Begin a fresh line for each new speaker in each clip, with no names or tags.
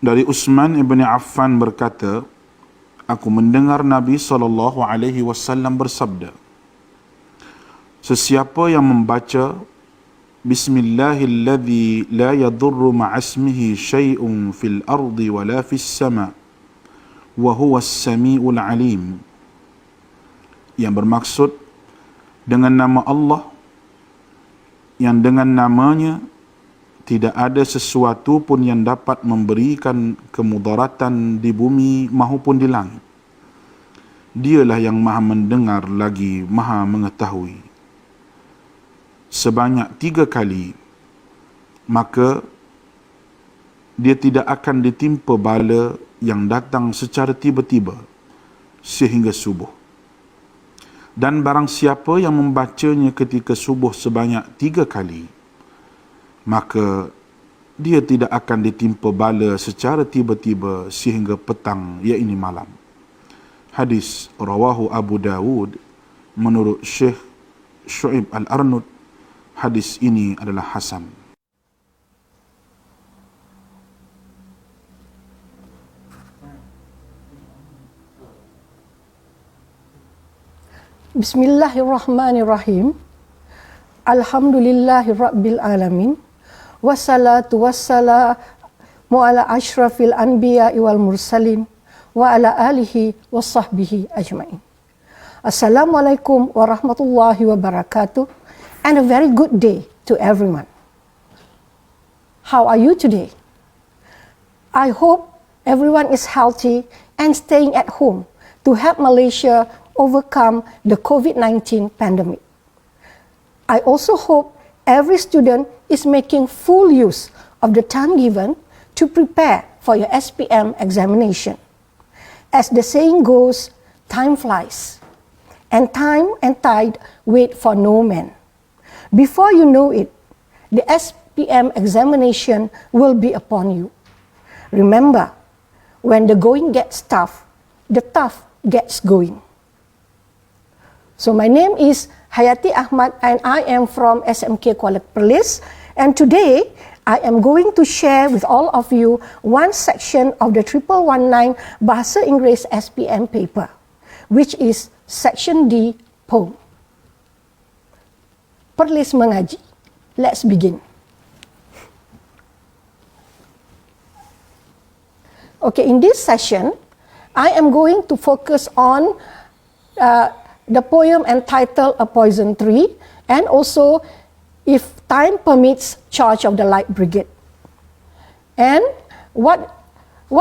Dari Utsman ibn Affan berkata, aku mendengar Nabi SAW bersabda, sesiapa yang membaca Bismillahilladzi la yadurru ma'asmihi syai'un fil ardi wala fis sama' wa huwas sami'ul alim, yang bermaksud dengan nama Allah yang dengan namanya tidak ada sesuatu pun yang dapat memberikan kemudaratan di bumi maupun di langit. Dialah yang maha mendengar lagi maha mengetahui. Sebanyak 3 kali, maka dia tidak akan ditimpa bala yang datang secara tiba-tiba sehingga subuh. Dan barang siapa yang membacanya ketika subuh sebanyak 3 kali, maka dia tidak akan ditimpa bala secara tiba-tiba sehingga petang, iaitu malam. Hadis rawahu Abu Dawud menurut Syekh Syu'ib Al-Arnud. Hadis ini adalah hasan.
Bismillahirrahmanirrahim. Alhamdulillahirabbil alamin. Wassalatu wassalamu ala asyrafil anbiya'i wal mursalin wa ala alihi wassahbihi ajma'in. Assalamualaikum warahmatullahi wabarakatuh. And a very good day to everyone. How are you today? I hope everyone is healthy and staying at home to help Malaysia overcome the COVID-19 pandemic. I also hope every student is making full use of the time given to prepare for your SPM examination. As the saying goes, time flies, and time and tide wait for no man. Before you know it, the SPM examination will be upon you. Remember, when the going gets tough, the tough gets going. So my name is Hayati Ahmad and I am from SMK Kuala Perlis, and today I am going to share with all of you one section of the 1119 Bahasa Inggeris SPM paper, which is section D, poem. Perlis Mengaji. Let's begin. Okay, in this session, I am going to focus on the poem entitled A Poison Tree, and also, if time permits, Charge of the Light Brigade. And what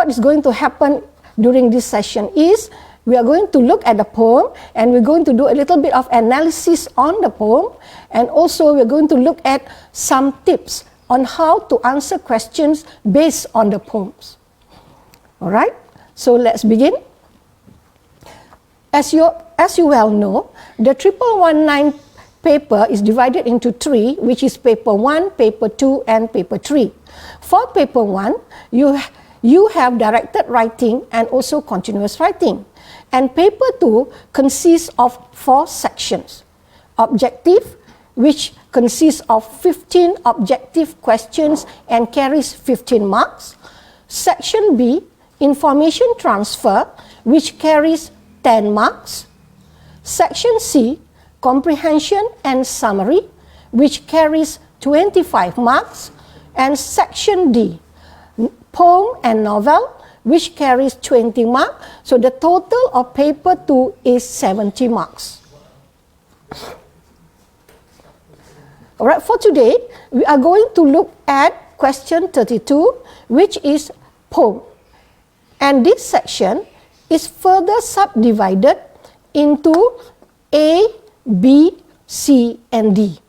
is going to happen during this session is, we are going to look at the poem and we're going to do a little bit of analysis on the poem, and also we're going to look at some tips on how to answer questions based on the poems. Alright, so let's begin. As you well know, the 1119 paper is divided into 3, which is paper 1, paper 2 and paper 3. For paper 1, you have directed writing and also continuous writing. And paper 2 consists of 4 sections. Objective, which consists of 15 objective questions and carries 15 marks. Section B, information transfer, which carries 10 marks. Section C, comprehension and summary, which carries 25 marks. And section D, poem and novel, which carries 20 marks. So the total of paper 2 is 70 marks. Alright, for today, we are going to look at question 32, which is poem. And this section is further subdivided into A, B, C, and D.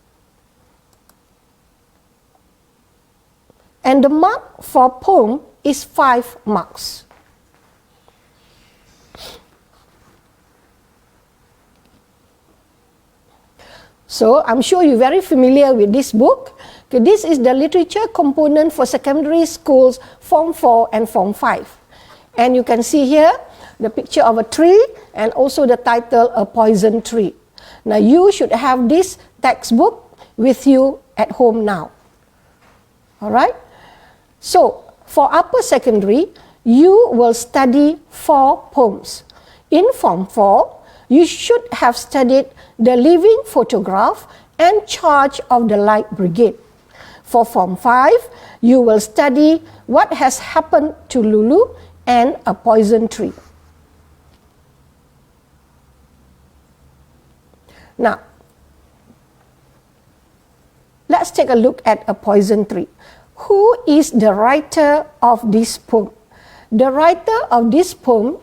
And the mark for poem is 5 marks. So I'm sure you're very familiar with this book. Okay, this is the literature component for secondary schools, Form 4 and Form 5. And you can see here the picture of a tree and also the title, A Poison Tree. Now you should have this textbook with you at home now. Alright? So For upper secondary, you will study 4 poems. In Form 4, you should have studied The Living Photograph and Charge of the Light Brigade. For Form 5, you will study What Has Happened to Lulu and A Poison Tree. Now, let's take a look at A Poison Tree. Who is the writer of this poem? The writer of this poem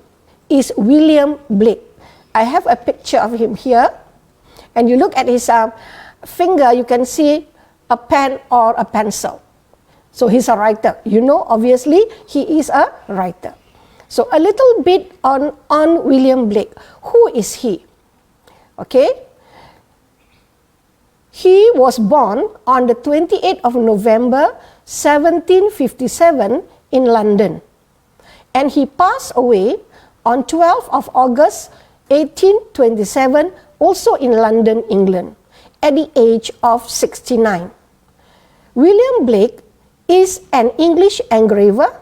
is William Blake. I have a picture of him here, and you look at his finger, you can see a pen or a pencil. So he's a writer. You know, obviously, he is a writer. So a little bit on William Blake. Who is he? Okay. He was born on the 28th of November, 1757 in London. And he passed away on 12th of August, 1827, also in London, England, at the age of 69. William Blake is an English engraver,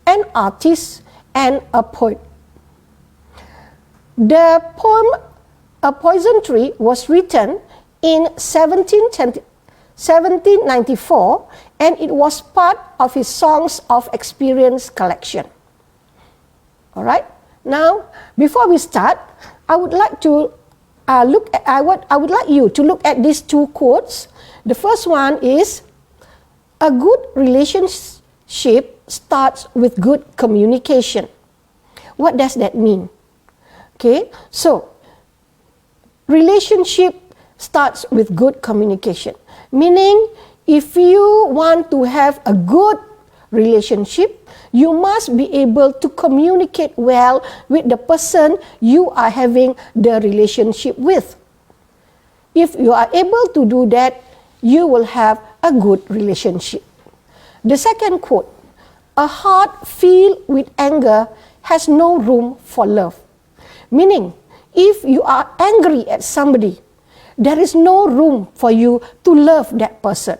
an artist, and a poet. The poem A Poison Tree was written in 1794, and it was part of his Songs of Experience collection. All right. Now, before we start, I would like to I would like you to look at these 2 quotes. The first one is, a good relationship starts with good communication. What does that mean? Okay, so relationship starts with good communication. Meaning, if you want to have a good relationship, you must be able to communicate well with the person you are having the relationship with. If you are able to do that, you will have a good relationship. The second quote, a heart filled with anger has no room for love. Meaning, if you are angry at somebody, there is no room for you to love that person.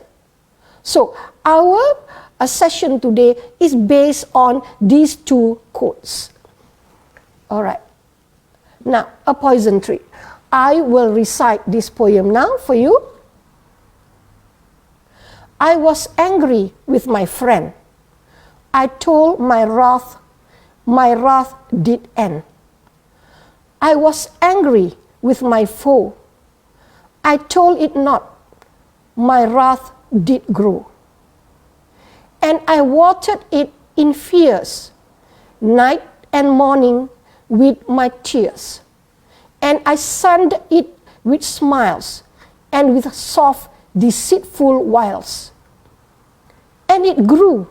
So, our session today is based on these 2 quotes. All right. Now, A Poison Tree. I will recite this poem now for you. I was angry with my friend. I told my wrath did end. I was angry with my foe. I told it not, my wrath did grow. And I watered it in fears, night and morning with my tears. And I sunned it with smiles and with soft, deceitful wiles. And it grew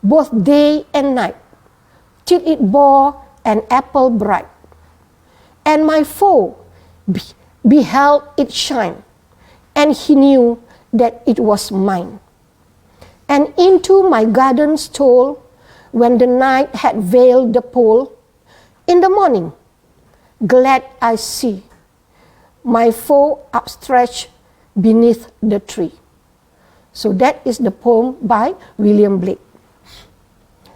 both day and night, till it bore an apple bright. And my foe beheld it shine, and he knew that it was mine. And into my garden stole, when the night had veiled the pole. In the morning, glad I see my foe upstretched beneath the tree. So that is the poem by William Blake.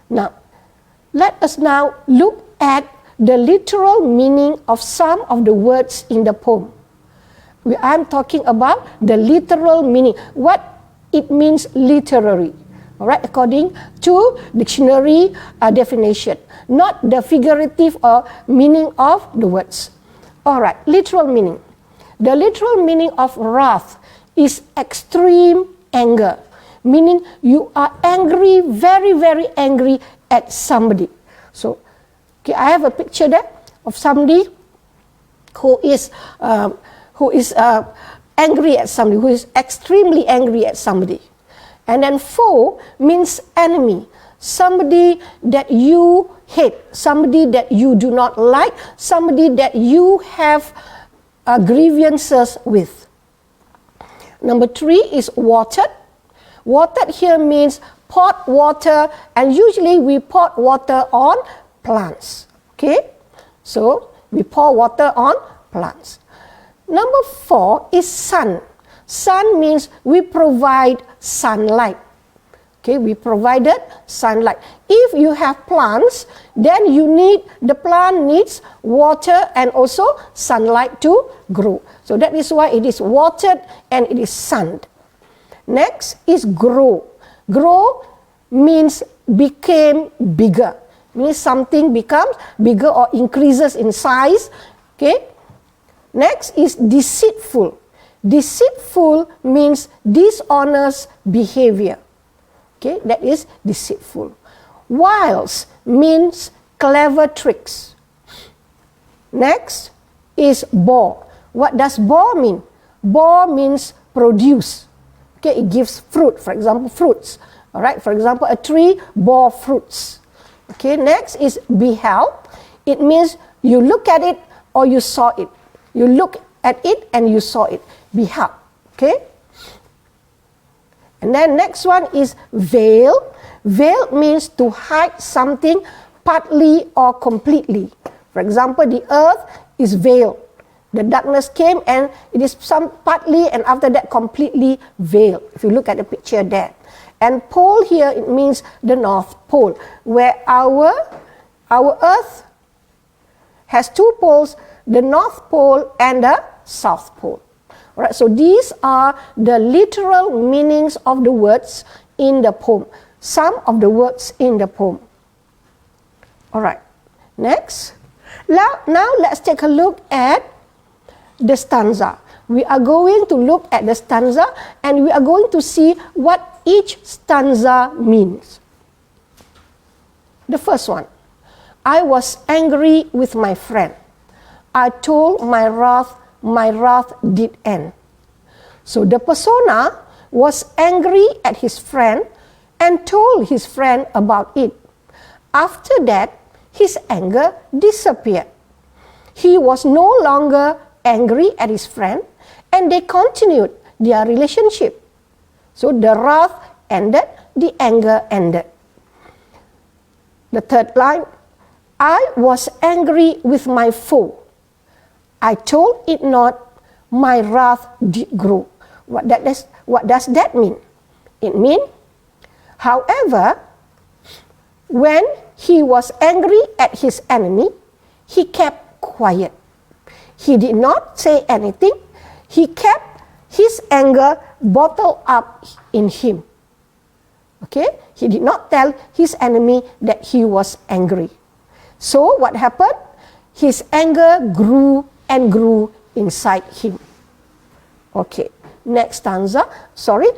Now, let us now look at the literal meaning of some of the words in the poem. I'm talking about the literal meaning, what it means literary, all right, according to dictionary definition, not the figurative or meaning of the words. All right, literal meaning. The literal meaning of wrath is extreme anger, meaning you are angry, very, very angry at somebody. So, okay, I have a picture there of somebody who is angry at somebody, who is extremely angry at somebody. And then foe means enemy, somebody that you hate, somebody that you do not like, somebody that you have grievances with. Number 3 is watered. Watered here means pour water, and usually we pour water on plants. Okay, so we pour water on plants. Number 4 is sun. Sun means we provide sunlight. Okay, we provided sunlight. If you have plants, then the plant needs water and also sunlight to grow. So that is why it is watered and it is sunned. Next is grow. Grow means became bigger. Means something becomes bigger or increases in size. Okay. Next is deceitful. Deceitful means dishonest behavior. Okay, that is deceitful. Wiles means clever tricks. Next is bore. What does bore mean? Bore means produce. Okay, it gives fruit, for example, fruits. All right, for example, a tree bore fruits. Okay, next is beheld. It means you look at it or you saw it. You look at it and you saw it. Beheld. Okay. And then next one is veil. Veil means to hide something partly or completely. For example, the earth is veiled. The darkness came and it is some partly and after that completely veiled. If you look at the picture there. And pole here, it means the North Pole, where our earth has two poles, the North Pole and the South Pole. Alright, so these are the literal meanings of the words in the poem. Some of the words in the poem. Alright, next. Now let's take a look at the stanza. We are going to look at the stanza and we are going to see what each stanza means. The first one. I was angry with my friend. I told my wrath did end. So the persona was angry at his friend and told his friend about it. After that, his anger disappeared. He was no longer angry at his friend and they continued their relationship. So the wrath ended, the anger ended. The third line, I was angry with my foe. I told it not, my wrath did grow. What does that mean? It means, however, when he was angry at his enemy, he kept quiet. He did not say anything. He kept his anger bottled up in him. Okay? He did not tell his enemy that he was angry. So what happened? His anger grew and grew inside him. Okay, next stanza. Sorry,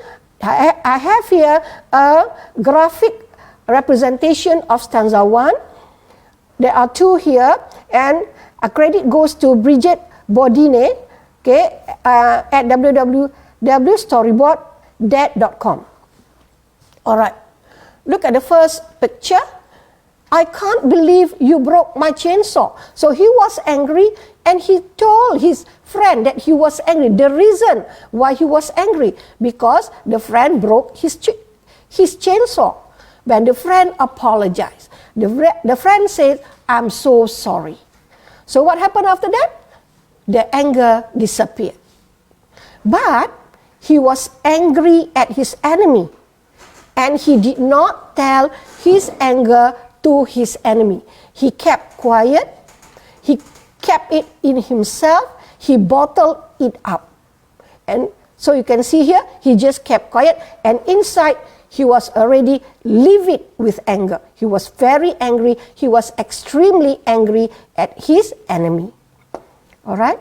I have here a graphic representation of stanza 1. There are two here, and a credit goes to Bridget Bodine, okay, at www.storyboarddad.com. Alright, look at the first picture. I can't believe you broke my chainsaw. So he was angry and he told his friend that he was angry. The reason why he was angry, because the friend broke his chainsaw. When the friend apologized, the friend said, I'm so sorry. So what happened after that? The anger disappeared. But he was angry at his enemy. And he did not tell his anger to his enemy. He kept quiet. He kept it in himself. He bottled it up. And so you can see here, he just kept quiet. And inside, he was already livid with anger. He was very angry. He was extremely angry at his enemy. All right.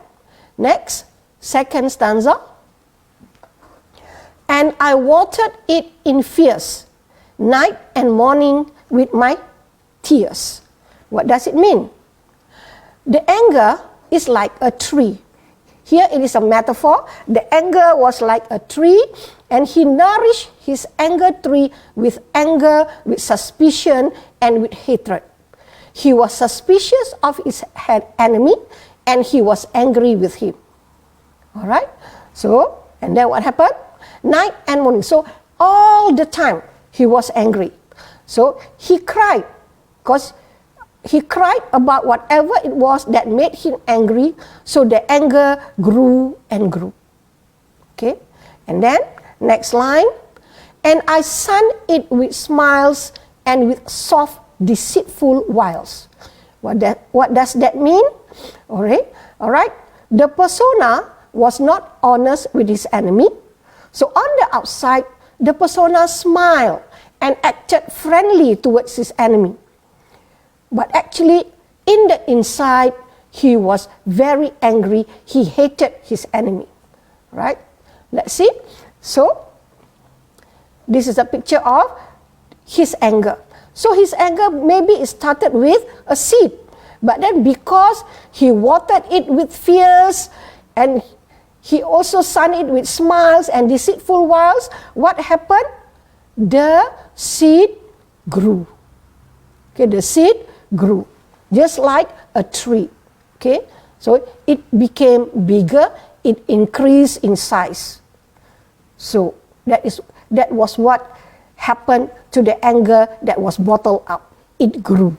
Next, second stanza. And I watered it in fears, night and morning with my tears. What does it mean? The anger is like a tree. Here it is a metaphor. The anger was like a tree, and he nourished his anger tree with anger, with suspicion, and with hatred. He was suspicious of his enemy, and he was angry with him. All right? So, and then what happened? Night and morning. So, all the time, he was angry. So, he cried, because he cried about whatever it was that made him angry, so the anger grew and grew. Okay? And then, next line. and I sun it with smiles and with soft, deceitful wiles. What does that mean? All right. The persona was not honest with his enemy. So on the outside, the persona smiled and acted friendly towards his enemy. But actually, in the inside, he was very angry. He hated his enemy. Right? Let's see. So, this is a picture of his anger. So his anger maybe it started with a seed. But then because he watered it with fears and he also sunned it with smiles and deceitful wiles, what happened? The seed grew. Okay, the seed grew. Just like a tree. Okay, so it became bigger, it increased in size. So that was what happened to the anger that was bottled up. It grew.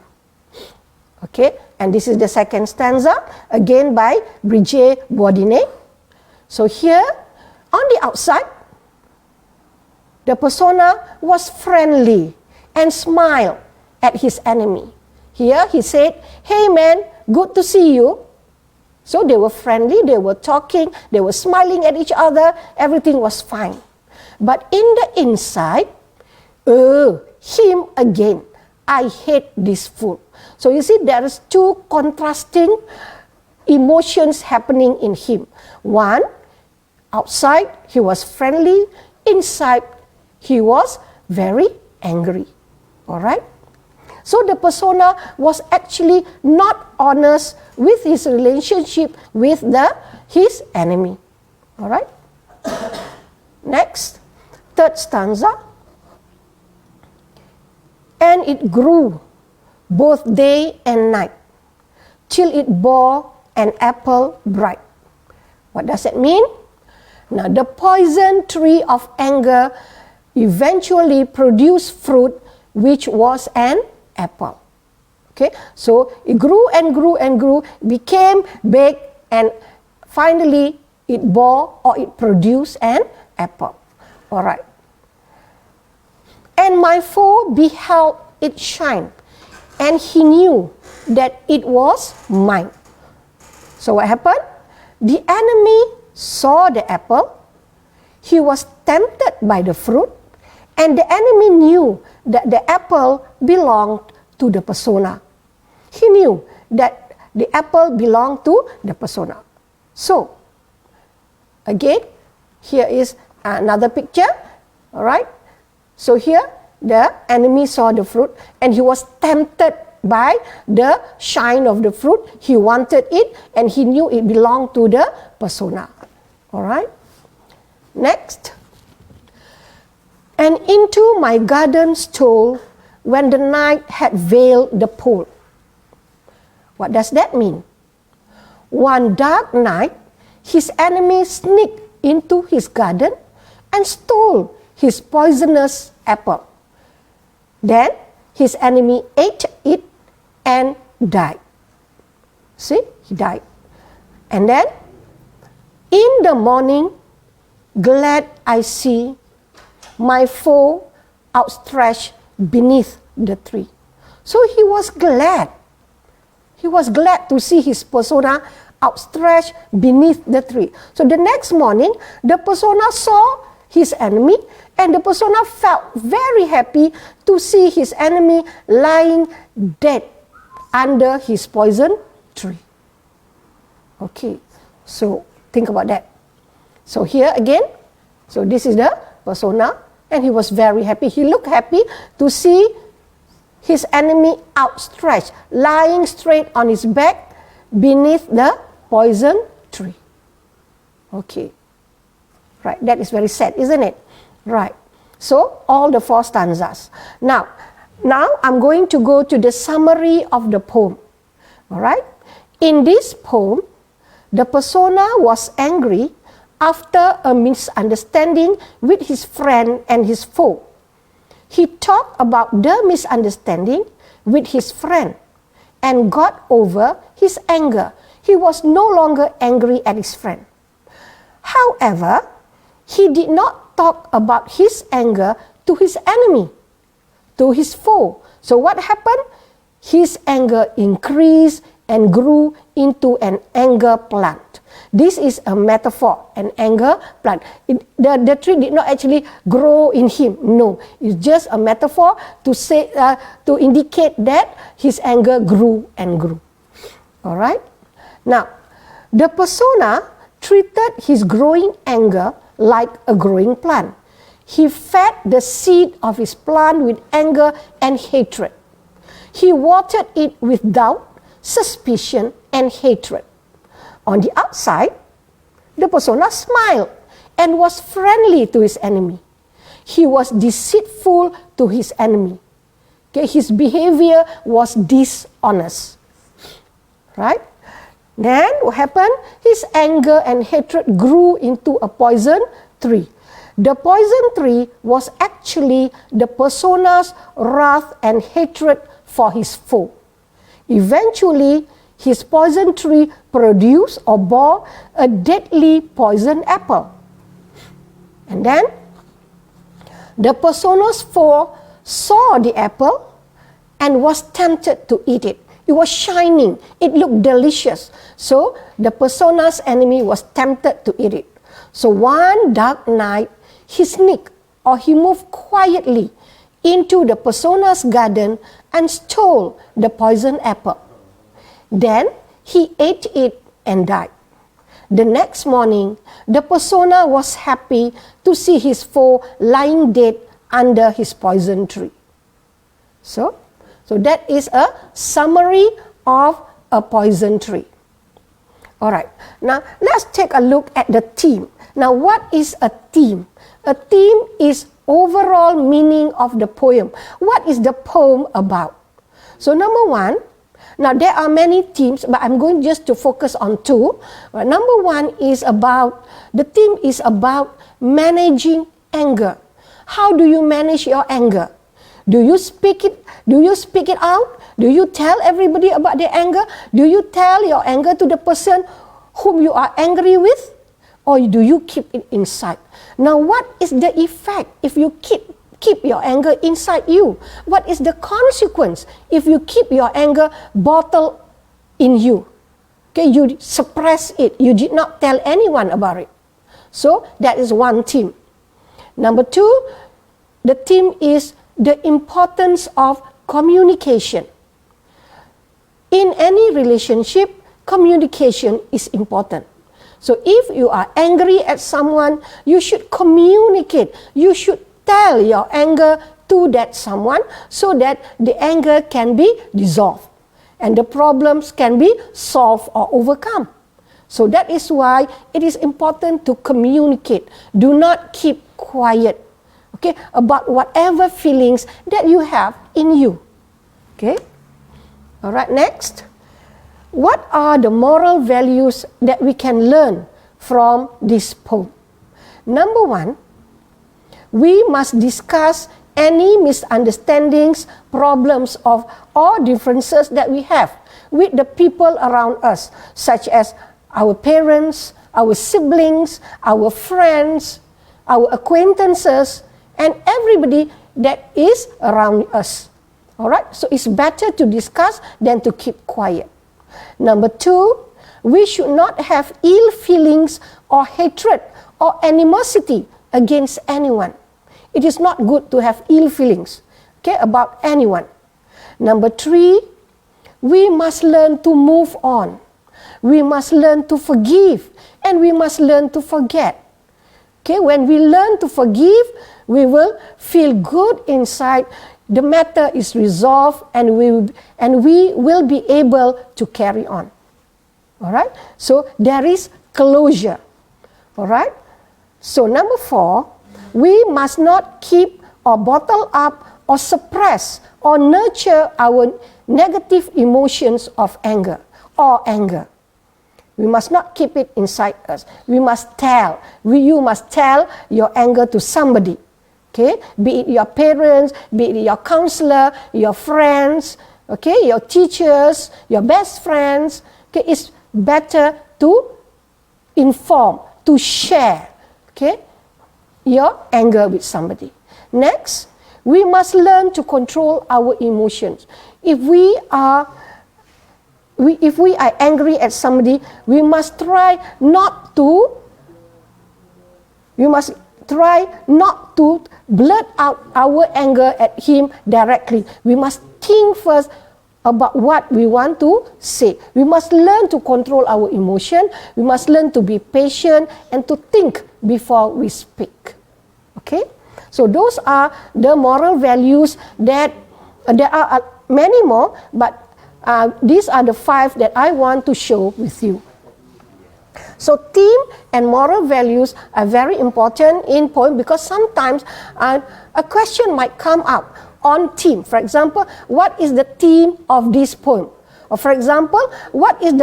Okay, and this is the second stanza, again by Brigitte Bourdinet. So here, on the outside, the persona was friendly and smiled at his enemy. Here he said, "Hey man, good to see you." So they were friendly, they were talking, they were smiling at each other, everything was fine. But in the inside, him again, I hate this fool. So you see, there is two contrasting emotions happening in him. One, outside he was friendly, inside he was very angry. All right? So the persona was actually not honest with his relationship with his enemy. All right? Next, third stanza. And it grew both day and night, till it bore an apple bright. What does that mean? Now, the poison tree of anger eventually produced fruit, which was an apple. Okay, so it grew and grew and grew, became big, and finally it bore or it produced an apple. All right. And my foe beheld it shine, and he knew that it was mine. So what happened? The enemy saw the apple, he was tempted by the fruit, and the enemy knew that the apple belonged to the persona. He knew that the apple belonged to the persona. So, again, here is another picture, all right? So here, the enemy saw the fruit and he was tempted by the shine of the fruit. He wanted it and he knew it belonged to the persona. All right? Next. And into my garden stole when the night had veiled the pole. What does that mean? One dark night, his enemy sneaked into his garden and stole his poisonous apple. Then his enemy ate it and died. See, he died. And then, in the morning, glad I see my foe outstretched beneath the tree. So he was glad. He was glad to see his persona outstretched beneath the tree. So the next morning, the persona saw his enemy, and the persona felt very happy to see his enemy lying dead under his poison tree. Okay, so think about that. So here again, so this is the persona, and he was very happy. He looked happy to see his enemy outstretched, lying straight on his back beneath the poison tree. Okay. Right, that is very sad, isn't it? Right. So, all the 4 stanzas. Now I'm going to go to the summary of the poem. All right? In this poem, the persona was angry after a misunderstanding with his friend and his foe. He talked about the misunderstanding with his friend and got over his anger. He was no longer angry at his friend. However, he did not talk about his anger to his enemy, to his foe. So what happened? His anger increased and grew into an anger plant. This is a metaphor, an anger plant. The tree did not actually grow in him. No, it's just a metaphor to say to indicate that his anger grew and grew. All right. Now, the persona treated his growing anger like a growing plant. He fed the seed of his plant with anger and hatred. He watered it with doubt, suspicion, and hatred. On the outside, the persona smiled and was friendly to his enemy. He was deceitful to his enemy. Okay, his behavior was dishonest. Right? Then what happened? His anger and hatred grew into a poison tree. The poison tree was actually the persona's wrath and hatred for his foe. Eventually, his poison tree produced or bore a deadly poison apple. And then, the persona's foe saw the apple and was tempted to eat it. It was shining. It looked delicious. So, the persona's enemy was tempted to eat it. So, one dark night, he sneaked or he moved quietly into the persona's garden and stole the poison apple. Then he ate it and died. The next morning, the persona was happy to see his foe lying dead under his poison tree. So that is a summary of a poison tree. All right. Now let's take a look at the theme. Now what is a theme? A theme is overall meaning of the poem. What is the poem about? So number one, now there are many themes, but I'm going just to focus on two. Number one is the theme is about managing anger. How do you manage your anger? Do you speak it out? Do you tell everybody about their anger? Do you tell your anger to the person whom you are angry with? Or do you keep it inside? Now, what is the effect if you keep your anger inside you? What is the consequence if you keep your anger bottled in you? Okay, you suppress it. You did not tell anyone about it. So, that is one theme. Number two, the theme is the importance of communication. In any relationship, communication is important. So if you are angry at someone, you should communicate. You should tell your anger to that someone so that the anger can be dissolved and the problems can be solved or overcome. So that is why it is important to communicate. Do not keep quiet, okay, about whatever feelings that you have in you. Okay? All right, next. What are the moral values that we can learn from this poem? Number one, we must discuss any misunderstandings, problems or differences that we have with the people around us, such as our parents, our siblings, our friends, our acquaintances, and everybody that is around us. All right? So it's better to discuss than to keep quiet. Number two, we should not have ill feelings or hatred or animosity against anyone. It is not good to have ill feelings, okay, about anyone. Number three, we must learn to move on. We must learn to forgive and we must learn to forget. Okay, when we learn to forgive, we will feel good inside. The matter is resolved and we will be able to carry on. All right? So there is closure. All right? So number four, we must not keep or bottle up or suppress or nurture our negative emotions of anger or anger. We must not keep it inside us. We must tell. You must tell your anger to somebody. Okay? Be it your parents, be it your counselor, your friends, okay, your teachers, your best friends. Okay? It's better to inform, to share, okay, your anger with somebody. Next, we must learn to control our emotions. If we are angry at somebody, we must try not to blurt out our anger at him directly. We must think first about what we want to say. We must learn to control our emotion. We must learn to be patient and to think before we speak. Okay? So those are the moral values that there are many more, but these are the 5 that I want to show with you. So theme and moral values are very important in poem because sometimes a question might come up on theme. For example, what is the theme of this poem? Or for example, what is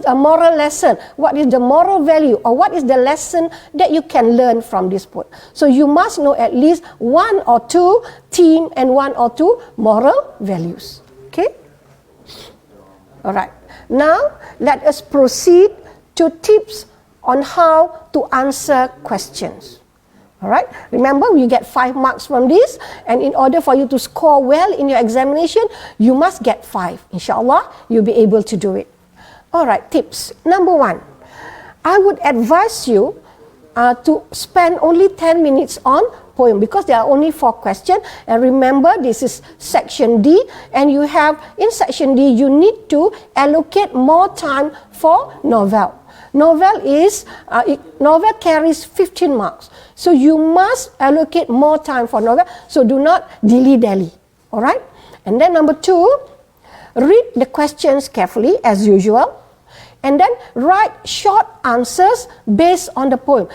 a moral lesson? What is the moral value? Or what is the lesson that you can learn from this poem? So you must know at least 1 or 2 theme and 1 or 2 moral values. Okay? All right. Now, let us proceed to tips on how to answer questions. All right. Remember, you get 5 marks from this, and in order for you to score well in your examination, you must get 5. Inshallah, you'll be able to do it. All right. Tips. Number 1, I would advise you to spend only 10 minutes on poem because there are only 4 questions. And remember, this is section D, and you have in section D you need to allocate more time for novel. Novel carries 15 marks. So you must allocate more time for novel. So do not dilly-dally. All right? And then number 2, read the questions carefully as usual. And then write short answers based on the poem.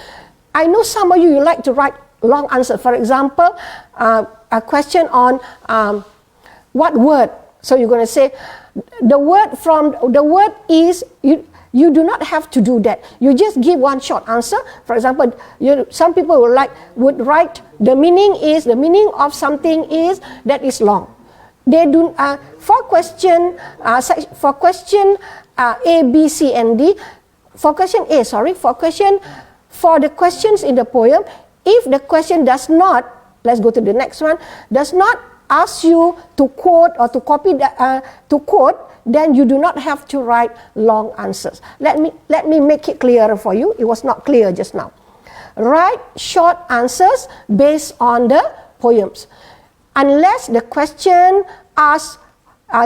I know some of you like to write long answers. For example, a question on what word. So you're going to say, the word is... You do not have to do that. You just give one short answer. For example, some people would write the meaning of something is that is long. They do for question A, B, C, and D. For the questions in the poem, if the question does not, let's go to the next one, does not ask you to quote or to copy to quote, then you do not have to write long answers. Let me make it clearer for you. It was not clear just now. Write short answers based on the poems. Unless the question asks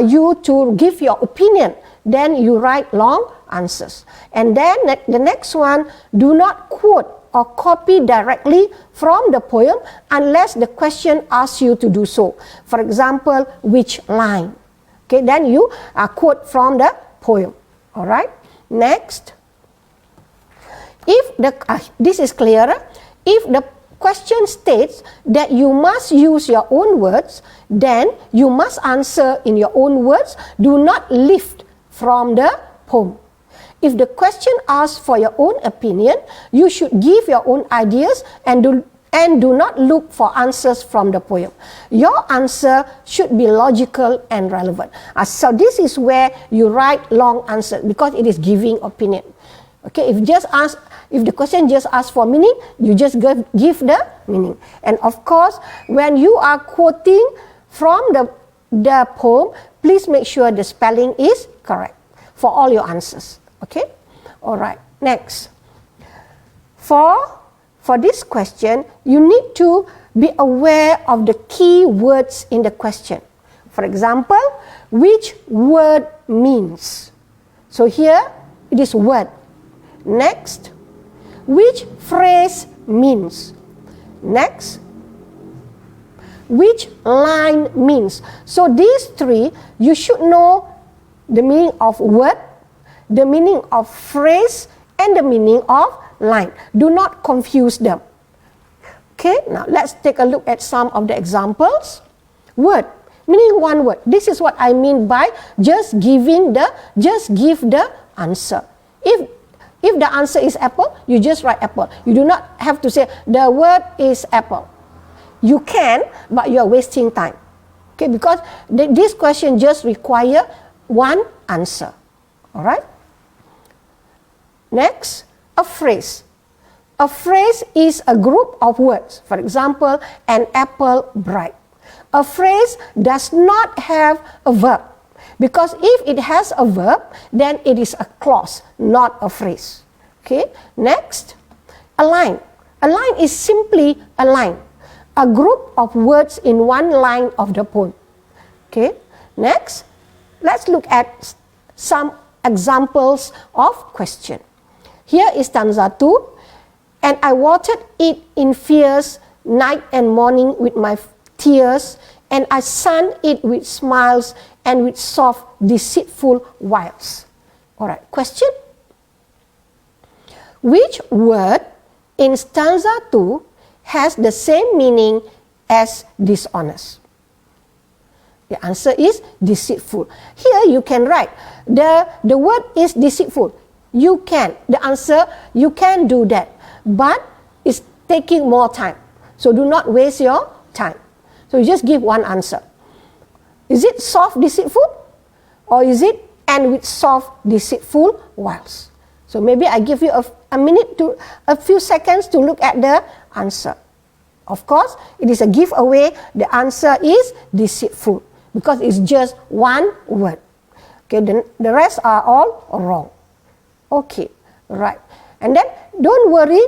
you to give your opinion, then you write long answers. And then the next one, do not quote or copy directly from the poem unless the question asks you to do so. For example, which line? Okay, then you quote from the poem. All right. Next, if this is clearer, if the question states that you must use your own words, then you must answer in your own words. Do not lift from the poem. If the question asks for your own opinion, you should give your own ideas and do not look for answers from the poem. Your answer should be logical and relevant. So this is where you write long answers because it is giving opinion. Okay, if the question just asks for meaning, you just give the meaning. And of course, when you are quoting from the poem, please make sure the spelling is correct for all your answers. Okay, all right. Next, for this question, you need to be aware of the key words in the question. For example, which word means. So here, it is word. Next, which phrase means. Next, which line means. So these 3, you should know the meaning of word, the meaning of phrase, and the meaning of line. Do not confuse them. Okay, now let's take a look at some of the examples. Word, meaning one word. This is what I mean by just give the answer. If the answer is apple, you just write apple. You do not have to say the word is apple. You can, but you are wasting time. Okay, because this question just require one answer. All right. Next, a phrase. A phrase is a group of words. For example, an apple bright. A phrase does not have a verb, because if it has a verb, then it is a clause, not a phrase. Okay, next, a line. A line is simply a line, a group of words in one line of the poem. Okay, next, let's look at some examples of question. Here is stanza 2. And I watered it in fierce night and morning with my tears, and I sunned it with smiles and with soft, deceitful wiles. All right, question. Which word in stanza 2 has the same meaning as dishonest? The answer is deceitful. Here you can write, the word is deceitful. You can, the answer, you can do that. But it's taking more time. So do not waste your time. So you just give one answer. Is it soft deceitful? Or is it and with soft deceitful whiles? So maybe I give you a minute to a few seconds to look at the answer. Of course, it is a giveaway. The answer is deceitful because it's just one word. Okay, the rest are all wrong. Okay, right. And then don't worry,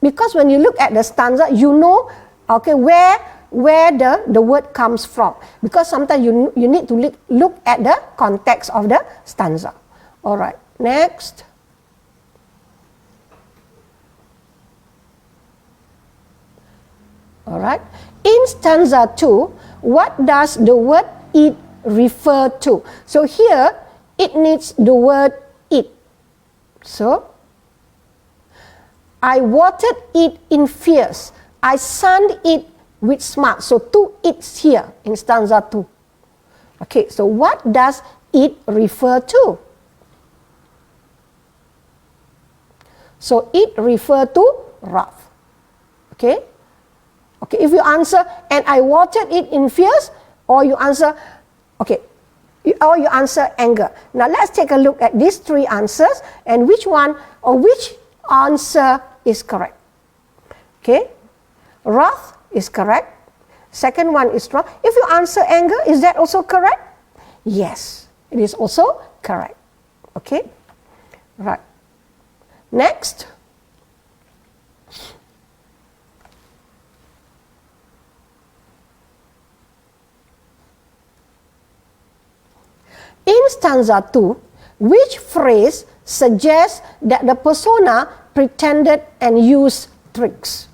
because when you look at the stanza, you know, okay, where the word comes from. Because sometimes you need to look at the context of the stanza. All right, next. All right. In stanza 2, what does the word it refer to? So here, it needs the word it. So, I watered it in fierce. I sunned it with smart. So, two it's here in stanza 2. Okay, so what does it refer to? So, it refer to wrath. Okay? Okay, if you answer, and I watered it in fierce, or you answer, okay, or you answer anger. Now let's take a look at these three answers and which one or which answer is correct. Okay, wrath is correct. Second one is wrong. If you answer anger, is that also correct? Yes, it is also correct. Okay, right. Next. In stanza 2, which phrase suggests that the persona pretended and used tricks?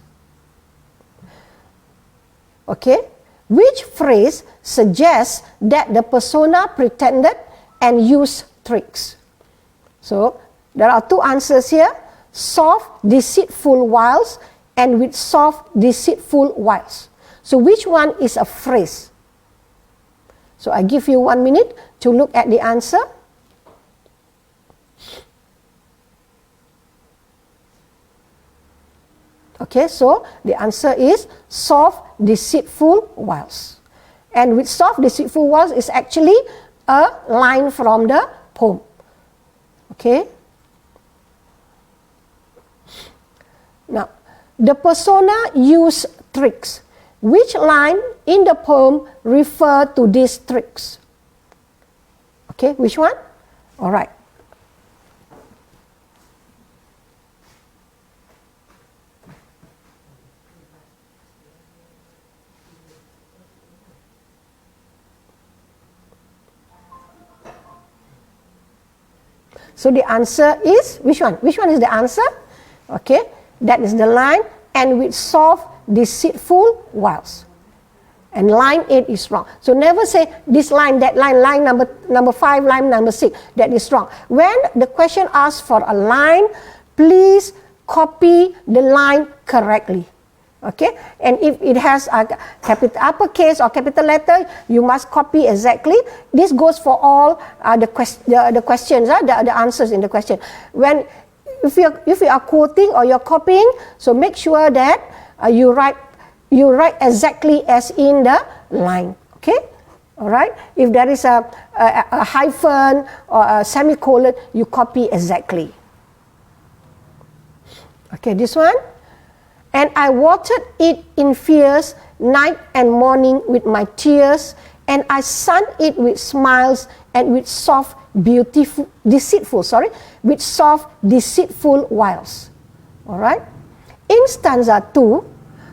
Okay, which phrase suggests that the persona pretended and used tricks? So, there are two answers here, soft, deceitful wiles and with soft, deceitful wiles. So, which one is a phrase? So, I give you 1 minute to look at the answer. Okay, so the answer is soft, deceitful wiles. And with soft, deceitful wiles is actually a line from the poem. Okay. Now, the persona use tricks. Which line in the poem refer to these tricks? Okay, which one? All right. So the answer is, which one? Which one is the answer? Okay, that is the line, and with soft, deceitful wiles. And line 8 is wrong. So never say this line, that line, line number 5, line number 6. That is wrong. When the question asks for a line, please copy the line correctly. Okay, and if it has a capital uppercase or capital letter, you must copy exactly. This goes for all the questions, the answers in the question. When if you are quoting or you're copying, so make sure that you write exactly as in the line. Okay, all right. If there is a hyphen or a semicolon, you copy exactly. Okay, this one. And I watered it in fierce night and morning with my tears, and I sunned it with smiles and with soft, deceitful wiles. All right. In stanza 2,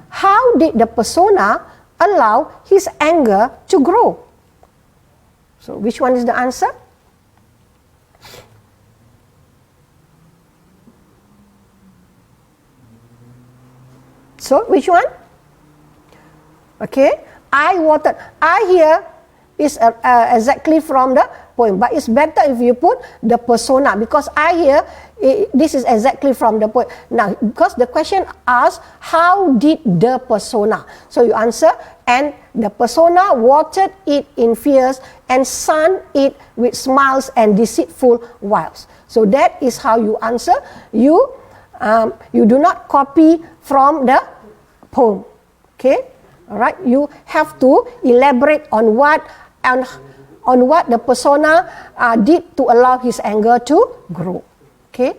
how did the persona allow his anger to grow? So, which one is the answer? So, which one? Okay, I watered. I here is exactly from the poem, but it's better if you put the persona, because I here, this is exactly from the poem. Now, because the question asks, how did the persona? So you answer, and the persona watered it in fears and sunned it with smiles and deceitful wiles. So that is how you answer. You do not copy from the poem. Okay, all right. You have to elaborate on what the persona did to allow his anger to grow. Okay.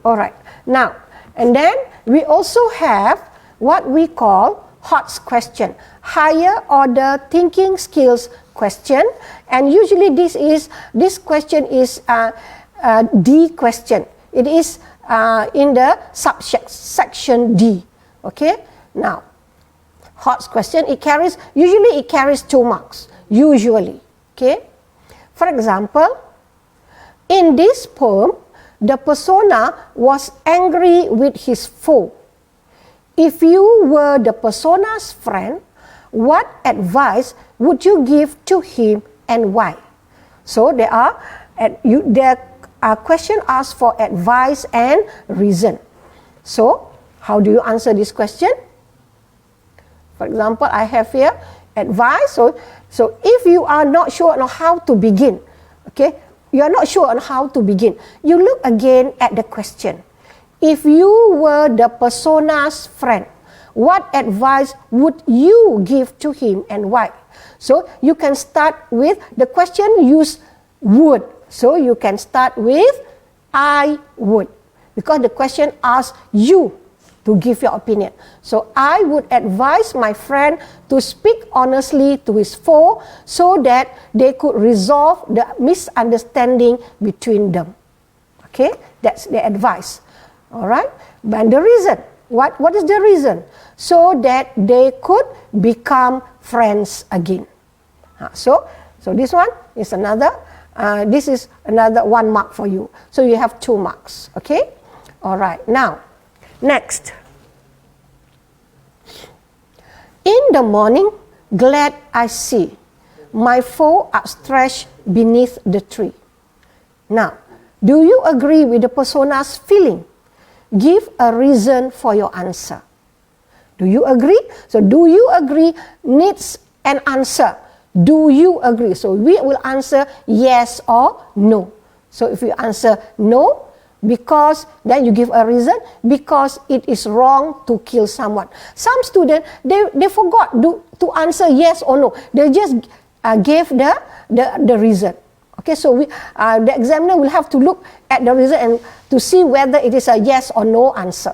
All right. Now, and then we also have what we call HOTS question, higher order thinking skills question, and usually this question is D question. It is in the section D. Okay. Now, HOTS question, usually it carries 2 marks. Usually. Okay. For example, in this poem, the persona was angry with his foe. If you were the persona's friend, what advice would you give to him and why? So there are question asked for advice and reason. So how do you answer this question? For example, I have here advice. So if you are not sure on how to begin, okay, you are not sure on how to begin, you look again at the question. If you were the persona's friend, what advice would you give to him and why? So you can start with the question use would. So you can start with I would, because the question asks you to give your opinion. So I would advise my friend to speak honestly to his foe so that they could resolve the misunderstanding between them. Okay, that's the advice. All right, and the reason, what is the reason? So that they could become friends again. So this one is another, this is another 1 mark for you. So you have 2 marks, okay? All right, now, next. In the morning, glad I see my foe outstretched beneath the tree. Now, do you agree with the persona's feeling? Give a reason for your answer. Do you agree? So, do you agree needs an answer. Do you agree? So, we will answer yes or no. So, if you answer no, because then you give a reason, because it is wrong to kill someone. Some students, they forgot to answer yes or no. They just gave the reason. Okay, so the examiner will have to look at the reason and to see whether it is a yes or no answer.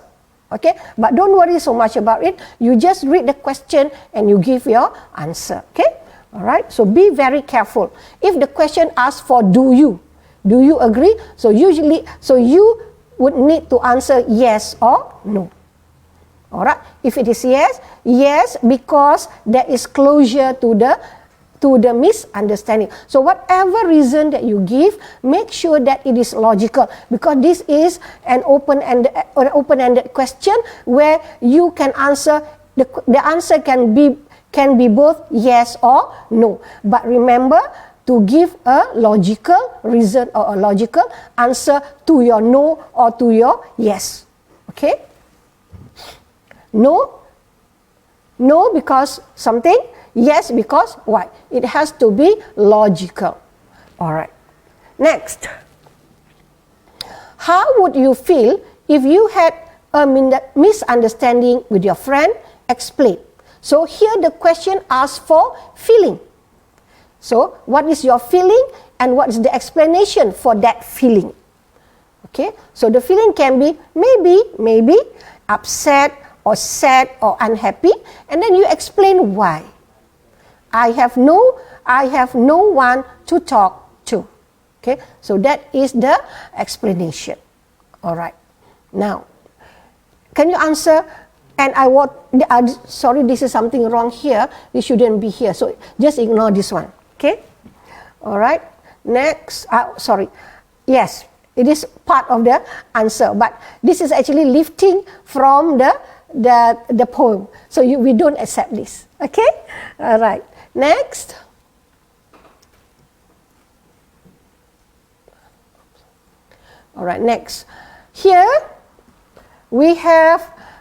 Okay, but don't worry so much about it. You just read the question and you give your answer. Okay, all right. So be very careful. If the question asks for do you agree? So you would need to answer yes or no. All right. If it is yes, because there is closure to the misunderstanding. So whatever reason that you give, make sure that it is logical, because this is an open-ended question where you can answer, the answer can be both yes or no. But remember to give a logical reason or a logical answer to your no or to your yes. Okay? No because something, yes because why? It has to be logical. All right. Next. How would you feel if you had a misunderstanding with your friend? Explain. So here the question asks for feeling. So, what is your feeling and what is the explanation for that feeling? Okay, so the feeling can be maybe upset or sad or unhappy, and then you explain why. I have no one to talk to. Okay, so that is the explanation. All right. Now, can you answer? And sorry, this is something wrong here. This shouldn't be here. So just ignore this one. Okay. All right. Next. Sorry. Yes, it is part of the answer, but this is actually lifting from the poem. So we don't accept this. Okay. All right. Next. All right. Next. Here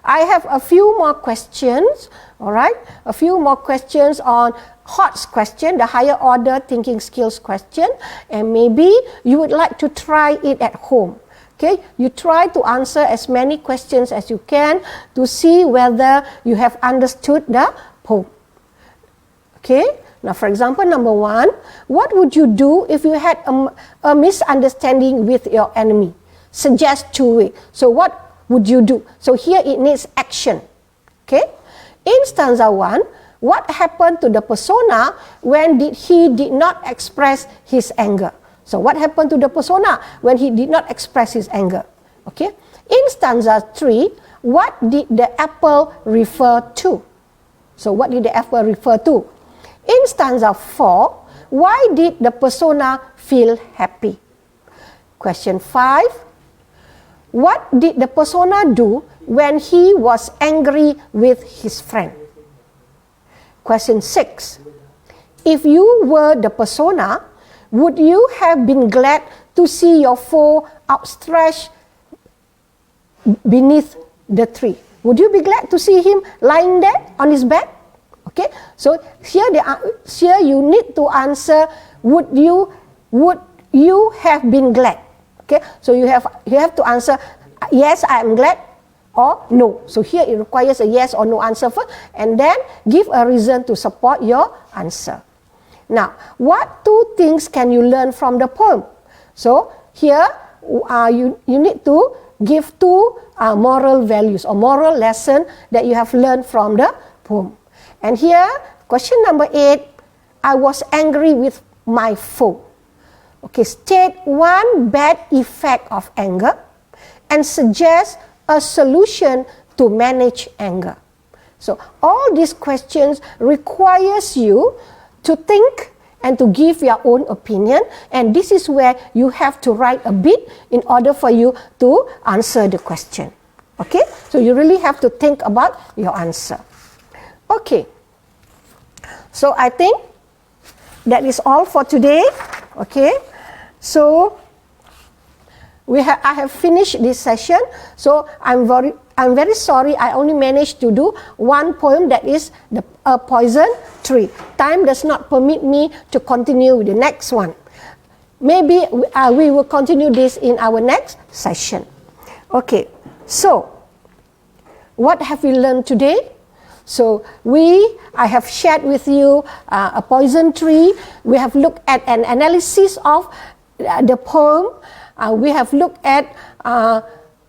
I have a few more questions, all right? A few more questions on HOTS question, the higher order thinking skills question, and maybe you would like to try it at home. Okay, you try to answer as many questions as you can to see whether you have understood the poem. Okay, now for example, number 1, what would you do if you had a misunderstanding with your enemy? Suggest 2 ways. So what would you do? So here it needs action. Okay? In stanza 1, what happened to the persona when he did not express his anger? So what happened to the persona when he did not express his anger? Okay? In stanza 3, what did the apple refer to? So what did the apple refer to? In stanza 4, why did the persona feel happy? Question 5, what did the persona do when he was angry with his friend? Question 6. If you were the persona, would you have been glad to see your foe outstretched beneath the tree? Would you be glad to see him lying there on his back? Okay, so here you need to answer, would you have been glad? Okay, so you have to answer yes, I am glad, or no. So here it requires a yes or no answer first, and then give a reason to support your answer. Now, what 2 things can you learn from the poem? So here you need to give 2 moral values or moral lesson that you have learned from the poem. And here, question number 8, I was angry with my foe. Okay, state 1 bad effect of anger and suggest a solution to manage anger. So all these questions requires you to think and to give your own opinion, and this is where you have to write a bit in order for you to answer the question. Okay, so you really have to think about your answer. Okay, so I think that is all for today. Okay, so I have finished this session. So I'm very sorry I only managed to do 1 poem, that is a poison tree. Time does not permit me to continue with the next one. Maybe we will continue this in our next session. Okay, so what have we learned today? So I have shared with you a poison tree. We have looked at an analysis of the poem. We have looked at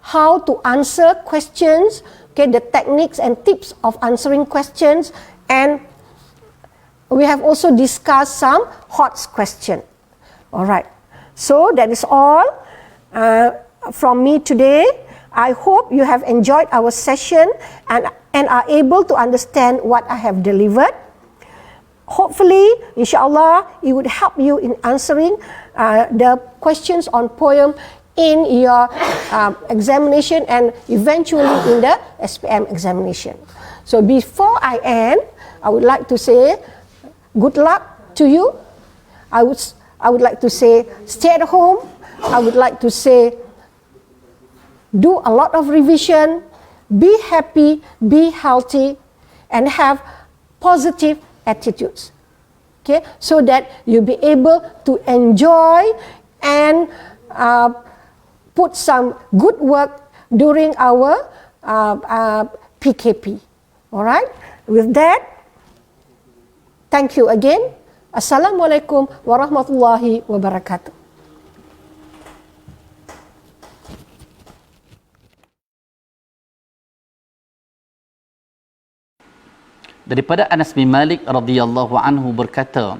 how to answer questions, okay, the techniques and tips of answering questions, and we have also discussed some HOTS question. All right, so that is all from me today. I hope you have enjoyed our session and are able to understand what I have delivered. Hopefully, inshallah, it would help you in answering the questions on poem in your examination and eventually in the SPM examination. So before I end, I would like to say good luck to you. I would like to say stay at home. I would like to say do a lot of revision, be happy, be healthy, and have positive attitudes. Okay, so that you'll be able to enjoy and put some good work during our PKP. All right. With that, thank you again. Assalamualaikum warahmatullahi wabarakatuh.
Daripada Anas bin Malik radhiyallahu anhu berkata,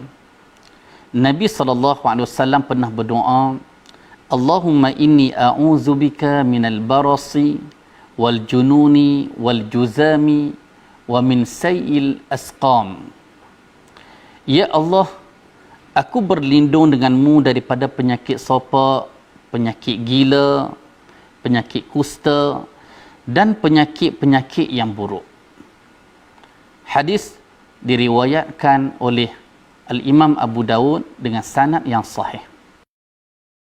Nabi SAW pernah berdoa, Allahumma inni a'udzubika minal barasi wal jununi wal juzami wa min sayil asqam. Ya Allah, aku berlindung denganmu daripada penyakit sopak, penyakit gila, penyakit kusta dan penyakit-penyakit yang buruk. Hadis diriwayatkan oleh Al-Imam Abu Dawud dengan sanad yang sahih.